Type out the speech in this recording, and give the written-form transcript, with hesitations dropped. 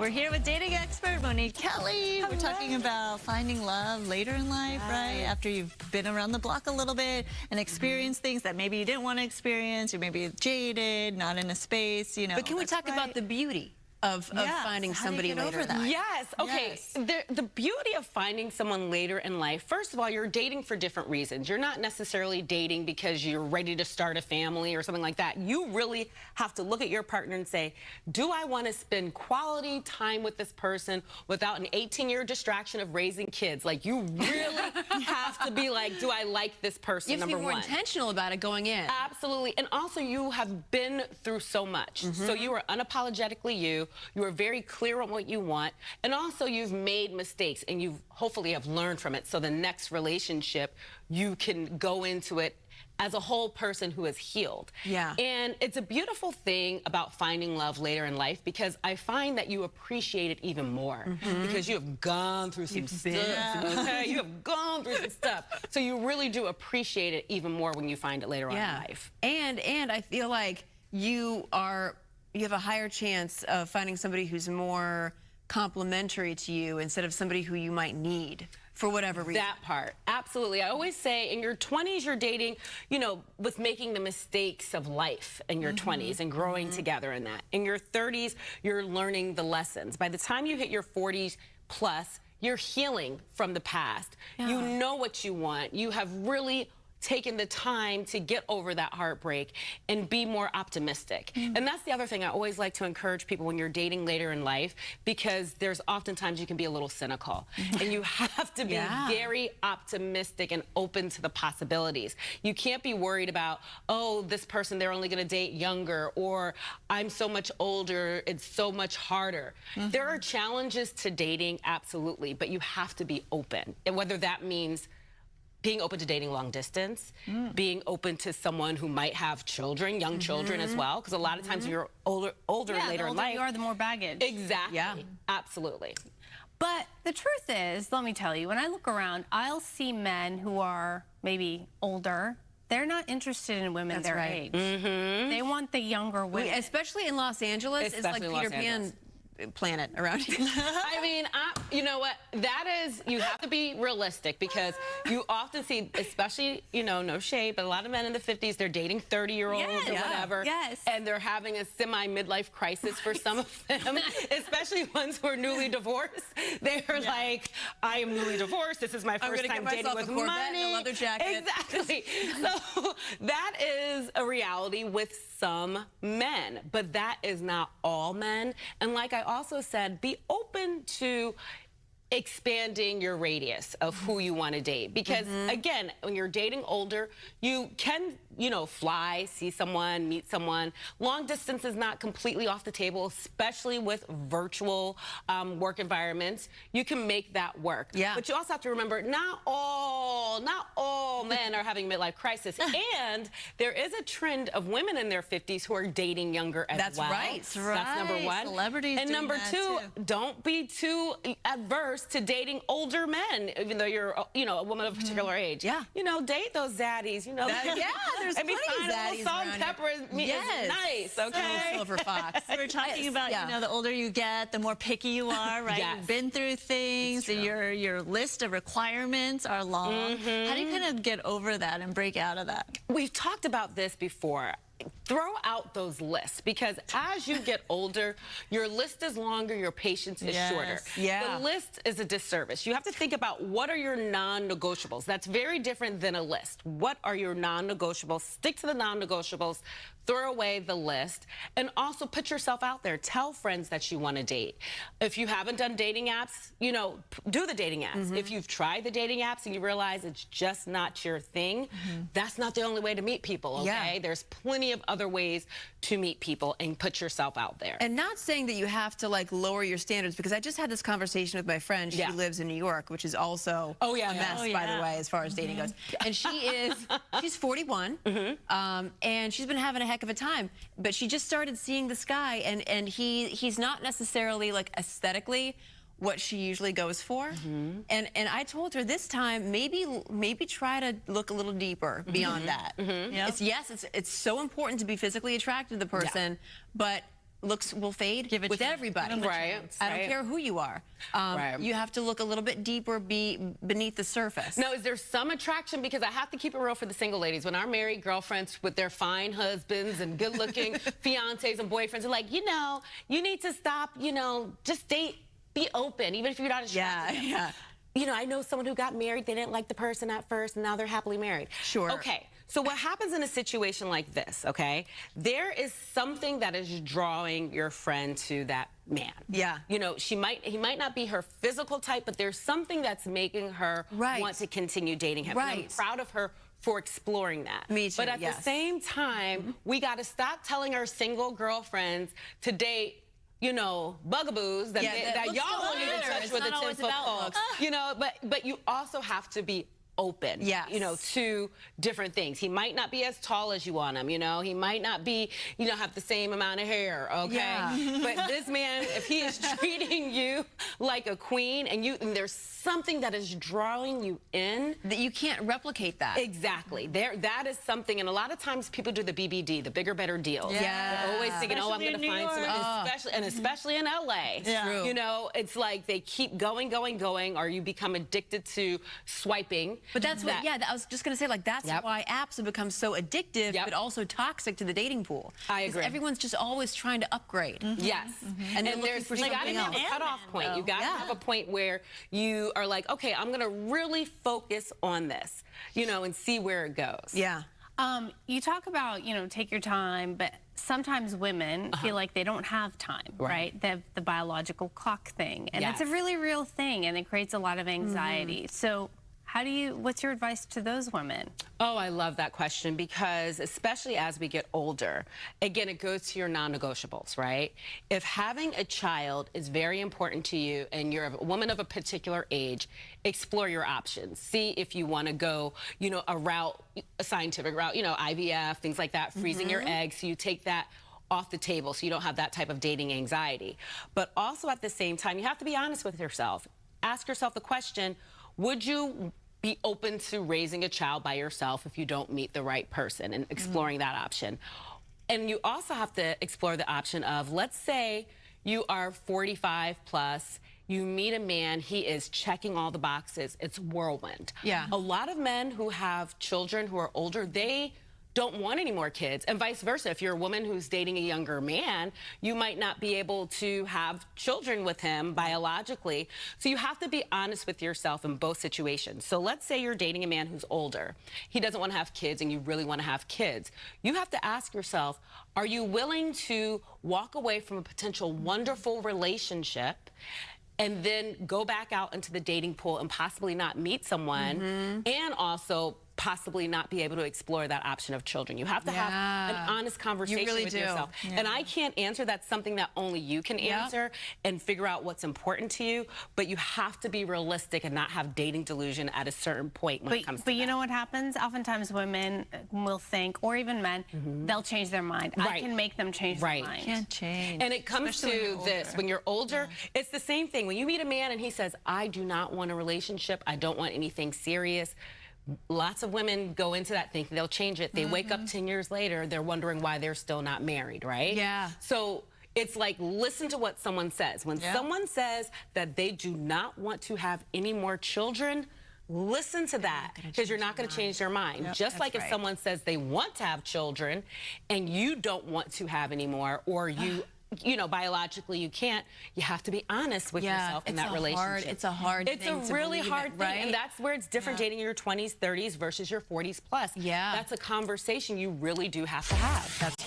We're here with dating expert Monique Kelly. Hello. We're talking about finding love later in life, right? After you've been around the block a little bit and experienced things that maybe you didn't want to experience, or maybe jaded, not in a space, you know. But can we talk about the beauty of finding somebody later in life? Yes. Okay. Yes. The beauty of finding someone later in life, first of all, you're dating for different reasons. You're not necessarily dating because you're ready to start a family or something like that. You really have to look at your partner and say, do I want to spend quality time with this person without an 18-year distraction of raising kids? Like, you really have to be like, do I like this person, You have to number be more one. intentional about it going in. Absolutely. And also, you have been through so much. So you are unapologetically you. You are very clear on what you want. And also, you've made mistakes, and you hopefully have learned from it. So the next relationship, you can go into it as a whole person who is healed. Yeah. And it's a beautiful thing about finding love later in life, because I find that you appreciate it even more because you have gone through some stuff. Okay? You have gone through some stuff. So you really do appreciate it even more when you find it later on in life. And I feel like you have a higher chance of finding somebody who's more complimentary to you instead of somebody who you might need for whatever reason. That part, absolutely. I always say in your 20s, you're dating, you know, with making the mistakes of life in your 20s and growing together in that. In your 30s, you're learning the lessons. By the time you hit your 40s plus, you're healing from the past. You know what you want. You have really taken the time to get over that heartbreak and be more optimistic. And that's the other thing I always like to encourage people when you're dating later in life, because there's oftentimes you can be a little cynical and you have to be very optimistic and open to the possibilities. You can't be worried about, oh, this person, they're only gonna date younger, or I'm so much older, it's so much harder. There are challenges to dating, absolutely, but you have to be open. And whether that means being open to dating long distance, being open to someone who might have children, young children as well, because a lot of times you're older later in life. You are, the more baggage. Exactly. Yeah. Absolutely. But the truth is, let me tell you, when I look around, I'll see men who are maybe older. They're not interested in women their age. They want the younger women. Especially in Los Angeles, it's like Especially in Peter Los Angeles. Pan planet around here. I mean, you know what? That is, you have to be realistic, because you often see, especially, you know, no shade, but a lot of men in the 50s, they're dating 30-year-olds or whatever. And they're having a semi-midlife crisis for some of them, especially ones who are newly divorced. They're like, I am newly divorced. This is my first time dating with money. And a leather jacket. Exactly. So that is a reality with some men, but that is not all men. And like I also said, be open to expanding your radius of who you want to date, because again, when you're dating older, you can, you know, fly, see someone, meet someone. Long distance is not completely off the table, especially with virtual work environments. You can make that work. But you also have to remember, not all men are having midlife crisis. And there is a trend of women in their 50s who are dating younger as well. That's That's number one. Celebrities and doing number that two, too. don't be too adverse to dating older men, even though you're, you know, a woman of a particular age. You know, date those zaddies, you know. There's and be plenty of fine, a zaddies little salt and around pepper is nice, okay? Silver fox. We're talking about, you know, the older you get, the more picky you are, right? You've been through things, and your list of requirements are long. How do you kind of get over that and break out of that? We've talked about this before. Throw out those lists, because as you get older, your list is longer, your patience is shorter. The list is a disservice. You have to think about, what are your non-negotiables? That's very different than a list. What are your non-negotiables? Stick to the non-negotiables. Throw away the list, and also put yourself out there. Tell friends that you want to date. If you haven't done dating apps, you know, do the dating apps. If you've tried the dating apps and you realize it's just not your thing, that's not the only way to meet people, okay? There's plenty of other ways to meet people, and put yourself out there. And not saying that you have to like lower your standards, because I just had this conversation with my friend. She lives in New York, which is also a mess, by the way, as far as dating goes. And she's 41, and she's been having a heck of a time, but she just started seeing this guy, and he's not necessarily like aesthetically what she usually goes for. And I told her this time, maybe try to look a little deeper beyond that. It's so important to be physically attracted to the person, but looks will fade Give it with everybody. Right. I don't care who you are. You have to look a little bit deeper beneath the surface. Now, is there some attraction? Because I have to keep it real for the single ladies. When our married girlfriends with their fine husbands and good-looking fiancés and boyfriends are like, you know, you need to stop, you know, just date, be open, even if you're not attracted. Yeah. You know, I know someone who got married, they didn't like the person at first, and now they're happily married. Sure. Okay, so what happens in a situation like this, okay? There is something that is drawing your friend to that man. Yeah. You know, he might not be her physical type, but there's something that's making her want to continue dating him. Right. And I'm proud of her for exploring that. Me too, But at the same time, we got to stop telling our single girlfriends to date, you know, bugaboos that y'all won't even touch with a 10-foot pole. You know, but you also have to be open, you know, to different things. He might not be as tall as you want him, you know. He might not be, you know, have the same amount of hair, okay? Yeah. But this man, if he is treating you like a queen and there's something that is drawing you in, that you can't replicate that. Exactly. That is something, and a lot of times people do the BBD, the bigger, better deals. Yeah. They're always thinking, especially I'm going to find someone, especially in LA. Yeah. You know, it's like they keep going, or you become addicted to swiping. But that's what, I was just going to say, like, that's why apps have become so addictive, but also toxic to the dating pool. I agree. Everyone's just always trying to upgrade. Yes. And then there's you got to have a cutoff point. You got to have a point where you are like, okay, I'm going to really focus on this, you know, and see where it goes. Yeah. You talk about, you know, take your time, but sometimes women feel like they don't have time, right? They have the biological clock thing, and it's a really real thing, and it creates a lot of anxiety. So what's your advice to those women? Oh, I love that question, because especially as we get older, again, it goes to your non-negotiables, right? If having a child is very important to you and you're a woman of a particular age, explore your options. See if you want to go, you know, a scientific route, you know, IVF, things like that, freezing your eggs, so you take that off the table so you don't have that type of dating anxiety. But also at the same time, you have to be honest with yourself. Ask yourself the question, would you be open to raising a child by yourself if you don't meet the right person, and exploring that option? And you also have to explore the option of, let's say you are 45 plus, you meet a man, he is checking all the boxes, it's whirlwind. Yeah. A lot of men who have children who are older, they don't want any more kids, and vice versa. If you're a woman who's dating a younger man, you might not be able to have children with him biologically. So you have to be honest with yourself in both situations. So let's say you're dating a man who's older. He doesn't want to have kids and you really want to have kids. You have to ask yourself, are you willing to walk away from a potential wonderful relationship and then go back out into the dating pool and possibly not meet someone, and also possibly not be able to explore that option of children? You have to have an honest conversation with yourself. And I can't answer. That's something that only you can answer and figure out what's important to you. But you have to be realistic and not have dating delusion at a certain point when it comes to But you know what happens? Oftentimes women will think, or even men, they'll change their mind. I can make them change their mind. Can't change. And it comes to this, when you're older, it's the same thing. When you meet a man and he says, I do not want a relationship, I don't want anything serious, lots of women go into that thinking they'll change it. They wake up 10 years later, they're wondering why they're still not married, right? Yeah. So it's like, listen to what someone says. When someone says that they do not want to have any more children, listen to that, because you're not going to change their mind. Just like if someone says they want to have children and you don't want to have any more, or you know, biologically you can't, you have to be honest with yourself in that relationship. It's a hard thing. It's a really hard thing, and that's where it's different dating in your 20s, 30s versus your 40s plus. Yeah. That's a conversation you really do have to have. That's right.